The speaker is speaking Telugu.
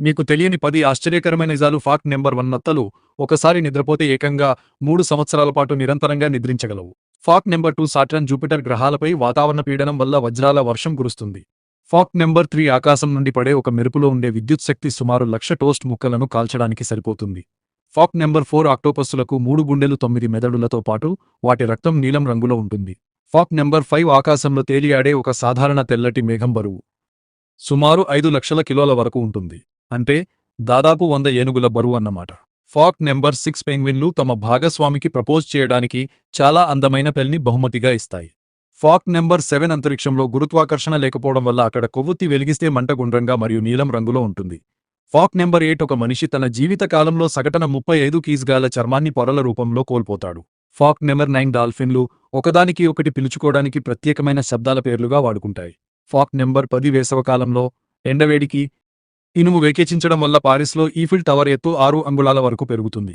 మీకు తెలియని 10 ఆశ్చర్యకరమైన నిజాలు. Fact number 1. నత్తలు ఒకసారి నిద్రపోతే ఏకంగా 3 సంవత్సరాల పాటు నిరంతరంగా నిద్రించగలవు. Fact number 2. సాటర్న్, జూపిటర్ గ్రహాలపై వాతావరణ పీడనం వల్ల వజ్రాల వర్షం కురుస్తుంది. Fact number 3. ఆకాశం నుండి పడే ఒక మెరుపులో ఉండే విద్యుత్ శక్తి సుమారు 1,00,000 టోస్ట్ ముక్కలను కాల్చడానికి సరిపోతుంది. Fact number 4. ఆక్టోపస్సులకు 3 గుండెలు, 9 మెదడులతో పాటు వాటి రక్తం నీలం రంగులో ఉంటుంది. Fact number 5. ఆకాశంలో తేలియాడే ఒక సాధారణ తెల్లటి మేఘం బరువు సుమారు 5,00,000 కిలోల వరకు ఉంటుంది. అంటే దాదాపు 100 ఏనుగుల బరువు అన్నమాట. Fact number 6. పెంగ్విన్లు తమ భాగస్వామికి ప్రపోజ్ చేయడానికి చాలా అందమైన పెళ్లిని బహుమతిగా ఇస్తాయి. Fact number 7. అంతరిక్షంలో గురుత్వాకర్షణ లేకపోవడం వల్ల అక్కడ కొవ్వొత్తి వెలిగిస్తే మంట గుండ్రంగా మరియు నీలం రంగులో ఉంటుంది. Fact number 8. ఒక మనిషి తన జీవిత కాలంలో సగటున 35 కీజ్గాల చర్మాన్ని పొరల రూపంలో కోల్పోతాడు. Fact number 9. డాల్ఫిన్లు ఒకదానికి ఒకటి పిలుచుకోవడానికి ప్రత్యేకమైన శబ్దాల పేర్లుగా వాడుకుంటాయి. Fact number 10. వేసవకాలంలో ఎండవేడికి ఇనుము వేకెచించడం వల్ల పారిస్లో ఈఫిల్ టవర్ ఎత్తు 6 అంగుళాల వరకు పెరుగుతుంది.